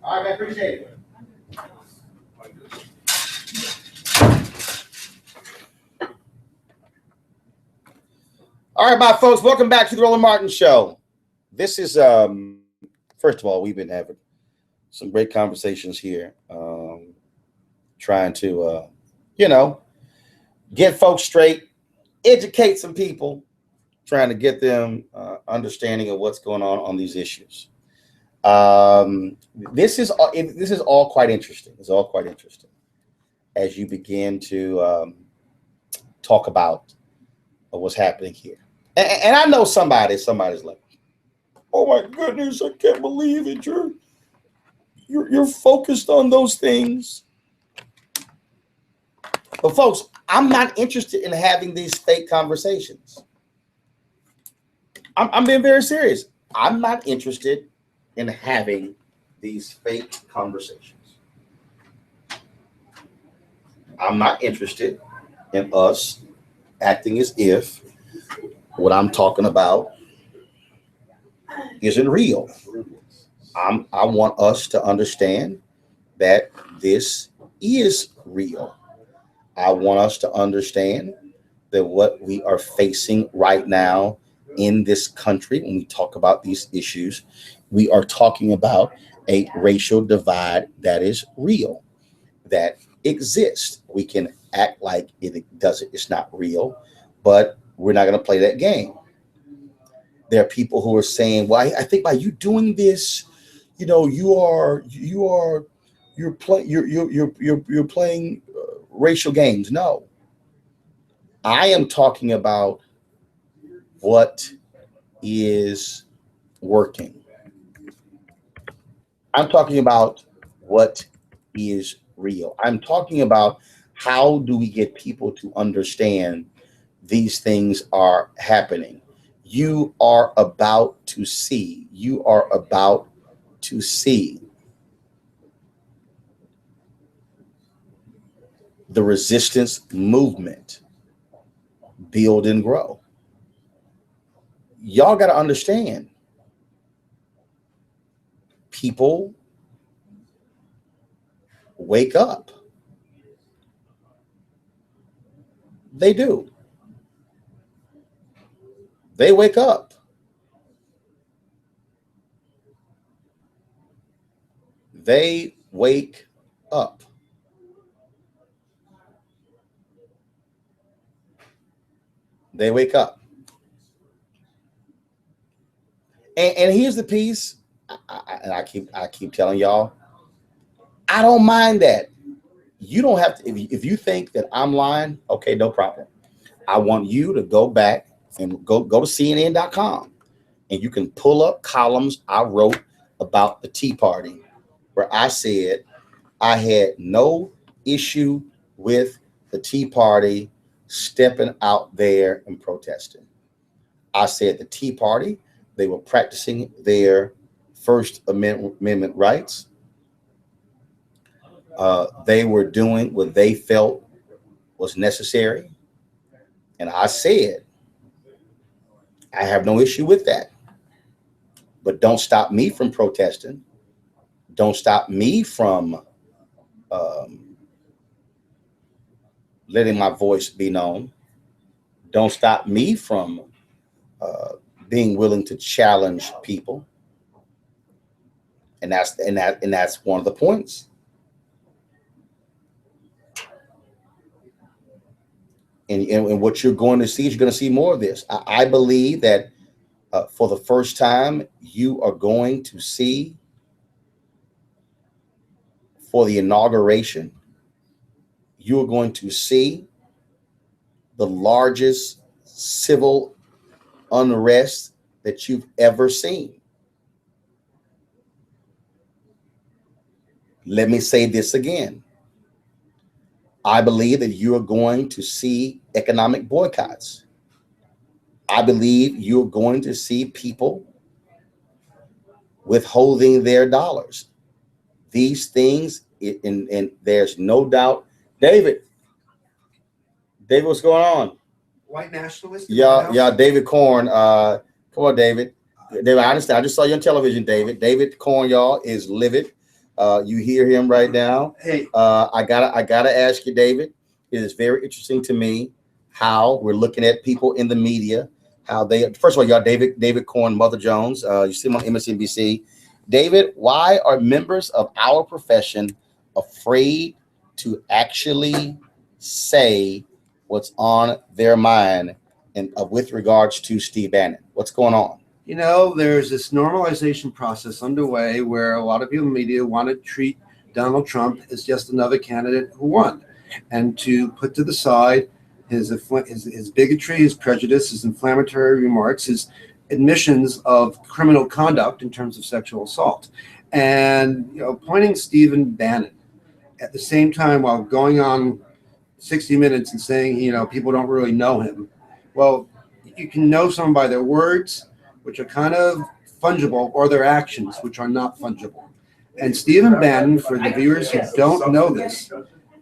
All right, I appreciate it. All right, my folks, welcome back to the Roland Martin Show. This is, first of all, we've been having some great conversations here, trying to, get folks straight, educate some people, trying to get them understanding of what's going on these issues. This is all quite interesting. It's all quite interesting as you begin to talk about what's happening here. And I know somebody's like, oh my goodness, I can't believe it. You're focused on those things. But folks, I'm not interested in having these fake conversations. I'm being very serious. I'm not interested in having these fake conversations. I'm not interested in us acting as if what I'm talking about isn't real. I want us to understand that this is real. I want us to understand that what we are facing right now in this country, when we talk about these issues, we are talking about a racial divide that is real, that exists. We can act like it's not real, but we're not going to play that game. There are people who are saying, well, I think by you doing this, you're playing racial games. No, I am talking about what is working. I'm talking about what is real. I'm talking about how do we get people to understand these things are happening. You are about to see the resistance movement build and grow. Y'all got to understand, people wake up. They do. They wake up. They wake up. They wake up. And here's the piece, I keep telling y'all, I don't mind that. You don't have to, if you think that I'm lying, okay, no problem. I want you to go back and go to CNN.com, and you can pull up columns I wrote about the Tea Party, where I said I had no issue with the Tea Party stepping out there and protesting. I said the Tea Party, they were practicing their First Amendment rights. They were doing what they felt was necessary. And I said, I have no issue with that. But don't stop me from protesting. Don't stop me from letting my voice be known. Don't stop me from being willing to challenge people. And that's one of the points. And what you're going to see is you're going to see more of this. I believe that for the first time, you are going to see, for the inauguration, you are going to see the largest civil unrest that you've ever seen. Let me say this again. I believe that you are going to see economic boycotts. I believe you're going to see people withholding their dollars. These things, and there's no doubt. David, what's going on? White nationalist? Yeah, David Korn. Come on, David. David, I understand. I just saw you on television, David. David Korn, y'all, is livid. You hear him right now. Hey, I gotta ask you, David. It is very interesting to me how we're looking at people in the media. How they, first of all, y'all, David Corn, Mother Jones. You see him on MSNBC. David, why are members of our profession afraid to actually say what's on their mind and with regards to Steve Bannon? What's going on? You know, there's this normalization process underway where a lot of people in the media want to treat Donald Trump as just another candidate who won, and to put to the side his bigotry, his prejudice, his inflammatory remarks, his admissions of criminal conduct in terms of sexual assault, and appointing Stephen Bannon at the same time while going on 60 Minutes and saying people don't really know him. Well, you can know someone by their words, which are kind of fungible, or their actions, which are not fungible. And Stephen Bannon, for the viewers who don't know this,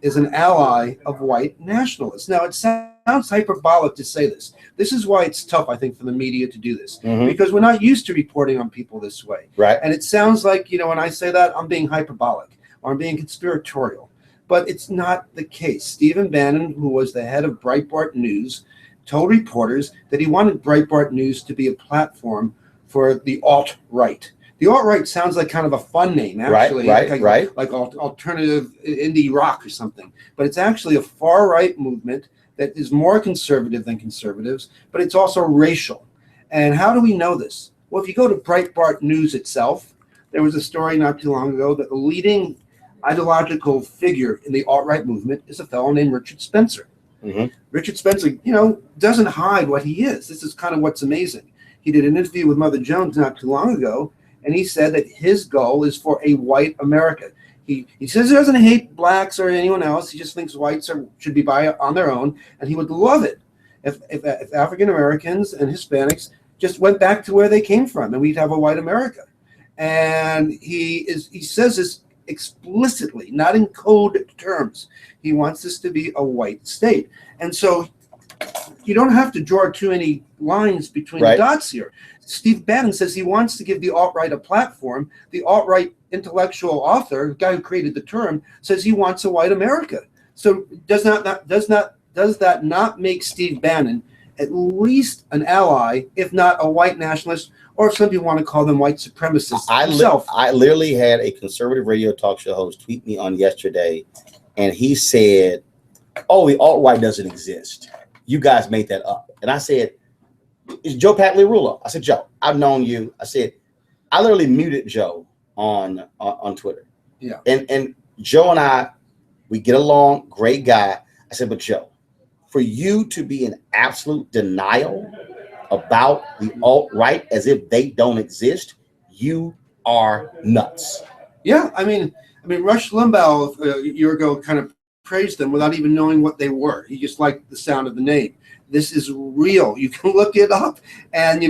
is an ally of white nationalists. Now, it sounds hyperbolic to say this. This is why it's tough, I think, for the media to do this, because we're not used to reporting on people this way. Right. And it sounds like, when I say that, I'm being hyperbolic or I'm being conspiratorial. But it's not the case. Stephen Bannon, who was the head of Breitbart News, told reporters that he wanted Breitbart News to be a platform for the alt-right. The alt-right sounds like kind of a fun name, actually. Right. Like alternative indie rock or something. But it's actually a far-right movement that is more conservative than conservatives, but it's also racial. And how do we know this? Well, if you go to Breitbart News itself, there was a story not too long ago that the leading ideological figure in the alt-right movement is a fellow named Richard Spencer. Richard Spencer, doesn't hide what he is. This is kind of what's amazing. He did an interview with Mother Jones not too long ago, and he said that his goal is for a white America. He says he doesn't hate blacks or anyone else. He just thinks whites should be on their own, and he would love it if African Americans and Hispanics just went back to where they came from, and we'd have a white America. And he says this explicitly, not in code terms. He wants this to be a white state. And so you don't have to draw too many lines between the dots here. Steve Bannon says he wants to give the alt-right a platform. The alt-right intellectual author, the guy who created the term, says he wants a white America. So does that not make Steve Bannon at least an ally, if not a white nationalist, or if some people want to call them white supremacists? I literally had a conservative radio talk show host tweet me on yesterday, and he said, "Oh, the alt-right doesn't exist. You guys made that up." And I said, "It's Joe Pagliarulo." I said, "Joe, I've known you." I said, I literally muted Joe on Twitter. Yeah. And Joe and I, we get along, great guy. I said, but Joe, for you to be in absolute denial about the alt-right as if they don't exist, you are nuts. Yeah, I mean, Rush Limbaugh a year ago kind of praised them without even knowing what they were. He just liked the sound of the name. This is real. You can look it up. And,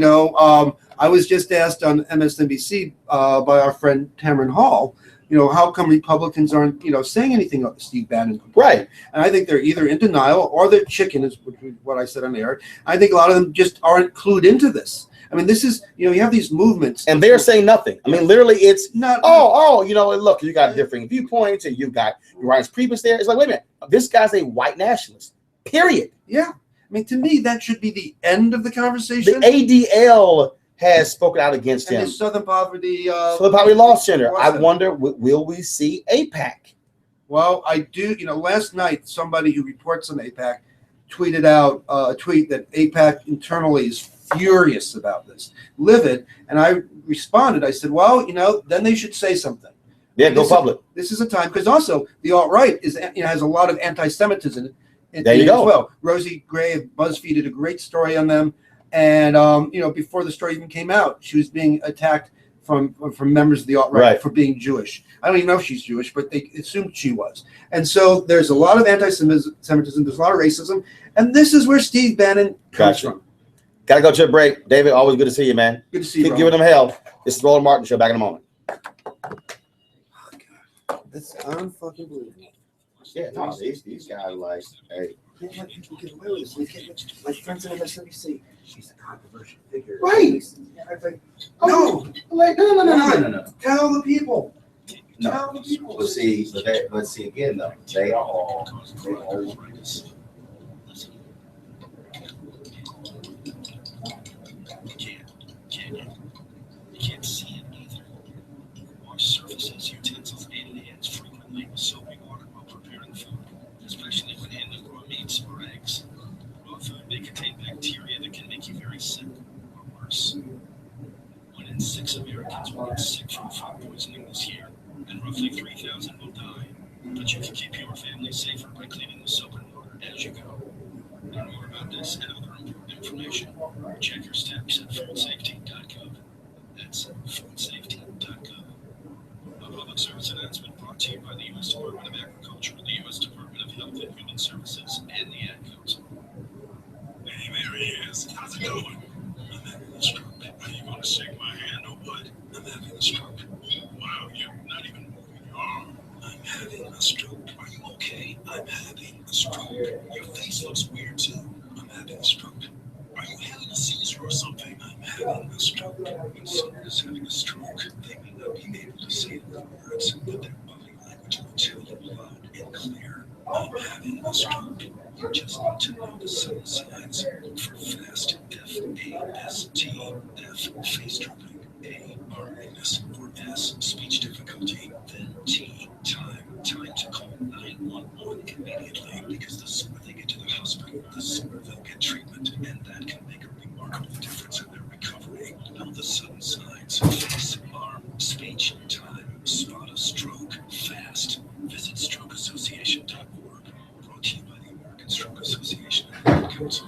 I was just asked on MSNBC by our friend Tamron Hall, how come Republicans aren't, saying anything about the Steve Bannon complaint? Right. And I think they're either in denial or they're chicken, is what I said on the air. I think a lot of them just aren't clued into this. I mean, this is, you have these movements. And they're saying nothing. I mean, literally, it's not, look, you got differing viewpoints and you've got Ryan's Priebus there. It's like, wait a minute, this guy's a white nationalist, period. Yeah. I mean, to me, that should be the end of the conversation. The ADL has spoken out against him. The Southern Poverty Law Center. I wonder, will we see AIPAC? Well, I do. Last night, somebody who reports on AIPAC tweeted out a tweet that AIPAC internally is furious about this, livid. And I responded. I said, well, then they should say something. Yeah, go public. This is a time, because also the alt-right has a lot of anti-Semitism there you go. As well. Rosie Gray of BuzzFeed did a great story on them. And, before the story even came out, she was being attacked from members of the alt-right for being Jewish. I don't even know if she's Jewish, but they assumed she was. And so there's a lot of anti-Semitism, there's a lot of racism, and this is where Steve Bannon comes from. Got to go to a break. David, always good to see you, man. Good to see you, Keep giving them hell. This is the Roland Martin Show. Back in a moment. Oh, God. That's unfucking believable. Yeah, no, these guys are like, hey. Can't let people get away with this. We can't let my friends in MSNBC. She's a controversial figure. Right. No. Like, no. Tell the people. Tell the people. But see, but see again though, they are all You can't see it either. Wash surfaces, utensils, and hands frequently with soapy water while preparing food, especially when handling raw meats or eggs. Raw food may contain bacteria that can make you very sick, or worse. 1 in 6 Americans will get sick from food poisoning this year, and roughly 3,000 will die. But you can keep your family safer by cleaning with soap and water as you go. Learn more about this and other important information. Check your steps at foodsafety.gov. That's foodsafety.gov. A public service announcement brought to you by the U.S. Department of Agriculture, the U.S. Department of Health and Human Services, and the Ad Council. Hey, there he is. How's it going? I'm having a stroke. Are you going to shake my hand or what? I'm having a stroke. Wow, you're not even moving your arm. I'm having a stroke. Are you okay? I'm having a stroke. Your face looks weird too. I'm having a stroke. Are you having a seizure or something? I'm having a stroke. When someone is having a stroke, they may not be able to say the words, but their body language will tell you loud and clear. I'm having a stroke. You just need to know the sudden signs. Look for FAST, F-A-S-T, F, face drooping, A, RNS, or S, speech difficulty, then T, time to call 911 immediately, because the sooner they get to the hospital, the sooner they'll get treatment, and that can make a remarkable difference in their recovery. Know the sudden signs: face, arm, speech, time, spot a stroke, fast. Visit strokeassociation.org. Brought to you by the American Stroke Association and the Ad Council.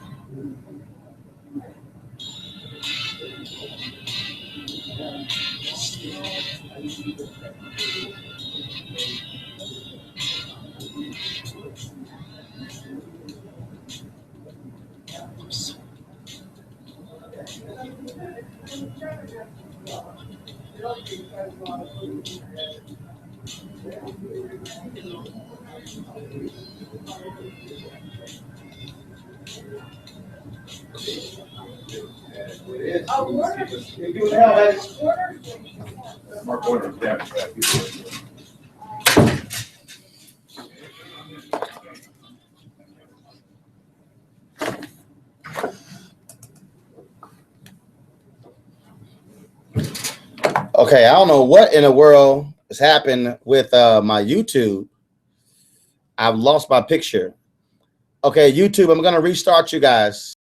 Okay, I don't know what in the world has happened with my YouTube. I've lost my picture. Okay, YouTube, I'm going to restart you guys.